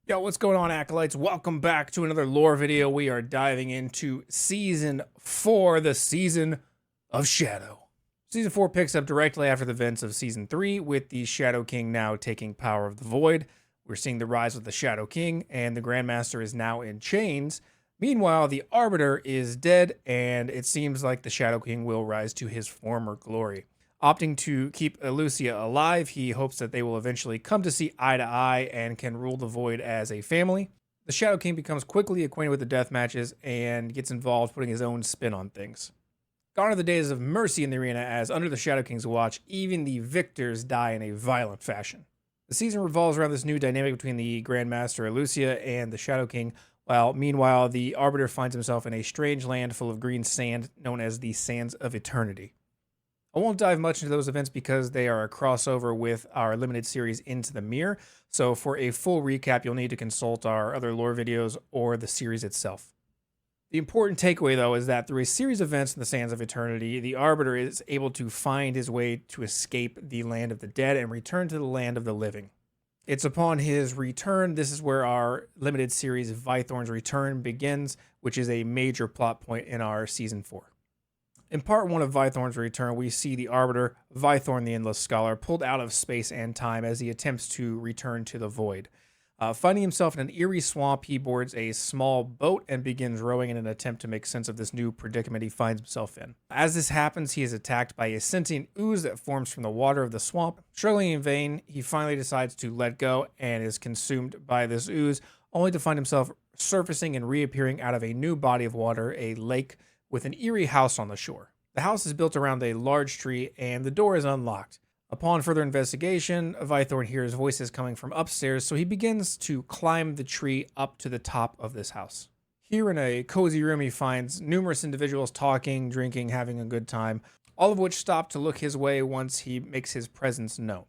Yo, what's going on, Acolytes? Welcome back to another lore video. We are diving into Season 4, the Season of Shadow. Season 4 picks up directly after the events of Season 3, with the Shadow King now taking power of the Void. We're seeing the rise of the Shadow King, and the Grandmaster is now in chains. Meanwhile, the Arbiter is dead, and it seems like the Shadow King will rise to his former glory. Opting to keep Elucia alive, he hopes that they will eventually come to see eye to eye and can rule the Void as a family. The Shadow King becomes quickly acquainted with the death matches and gets involved, putting his own spin on things. Gone are the days of mercy in the arena, as under the Shadow King's watch, even the victors die in a violent fashion. The season revolves around this new dynamic between the Grandmaster Elucia and the Shadow King, while meanwhile the Arbiter finds himself in a strange land full of green sand known as the Sands of Eternity. I won't dive much into those events because they are a crossover with our limited series Into the Mirror, so for a full recap you'll need to consult our other lore videos or the series itself. The important takeaway though is that through a series of events in the Sands of Eternity, the Arbiter is able to find his way to escape the land of the dead and return to the land of the living. It's upon his return, this is where our limited series Vythorn's Return begins, which is a major plot point in our Season 4. In part 1 of Vythorn's Return, we see the Arbiter, Vythorn the Endless Scholar, pulled out of space and time as he attempts to return to the Void. Finding himself in an eerie swamp, he boards a small boat and begins rowing in an attempt to make sense of this new predicament he finds himself in. As this happens, he is attacked by a sentient ooze that forms from the water of the swamp. Struggling in vain, he finally decides to let go and is consumed by this ooze, only to find himself surfacing and reappearing out of a new body of water, a lake, with an eerie house on the shore. The house is built around a large tree and the door is unlocked. Upon further investigation, Vythorn hears voices coming from upstairs, so he begins to climb the tree up to the top of this house. Here in a cozy room, he finds numerous individuals talking, drinking, having a good time, all of which stop to look his way once he makes his presence known.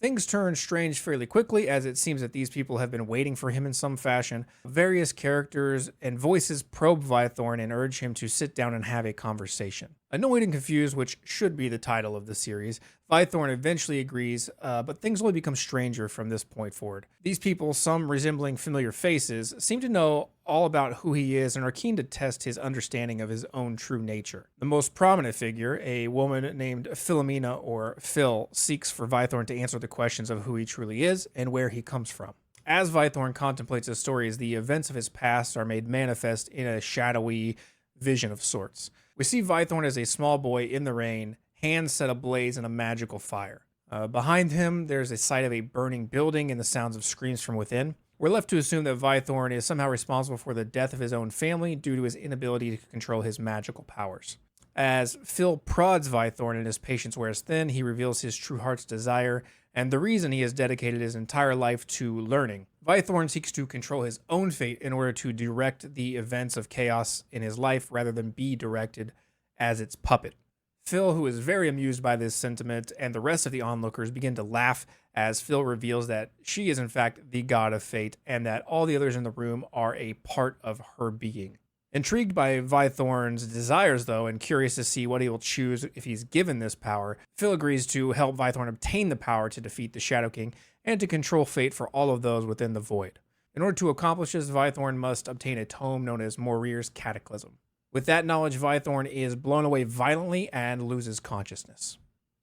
Things turn strange fairly quickly, as it seems that these people have been waiting for him in some fashion. Various characters and voices probe Vythorn and urge him to sit down and have a conversation. Annoyed and confused, which should be the title of the series, Vythorn eventually agrees, but things only become stranger from this point forward. These people, some resembling familiar faces, seem to know all about who he is and are keen to test his understanding of his own true nature. The most prominent figure, a woman named Philomena, or Phil, seeks for Vythorn to answer the questions of who he truly is and where he comes from. As Vythorn contemplates his stories, the events of his past are made manifest in a shadowy vision of sorts. We see Vythorn as a small boy in the rain, hands set ablaze in a magical fire. Behind him, there's a sight of a burning building and the sounds of screams from within. We're left to assume that Vythorn is somehow responsible for the death of his own family due to his inability to control his magical powers. As Phil prods Vythorn and his patience wears thin, he reveals his true heart's desire and the reason he has dedicated his entire life to learning. Vythorn seeks to control his own fate in order to direct the events of chaos in his life rather than be directed as its puppet. Phil, who is very amused by this sentiment, and the rest of the onlookers begin to laugh as Phil reveals that she is in fact the god of fate and that all the others in the room are a part of her being. Intrigued by Vythorn's desires, though, and curious to see what he will choose if he's given this power, Phil agrees to help Vythorn obtain the power to defeat the Shadow King and to control fate for all of those within the Void. In order to accomplish this, Vythorn must obtain a tome known as Morir's Cataclysm. With that knowledge, Vythorn is blown away violently and loses consciousness.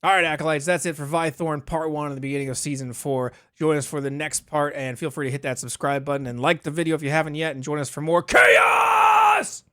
Alright, Acolytes, that's it for Vythorn Part 1 in the beginning of Season 4. Join us for the next part, and feel free to hit that subscribe button and like the video if you haven't yet, and join us for more chaos!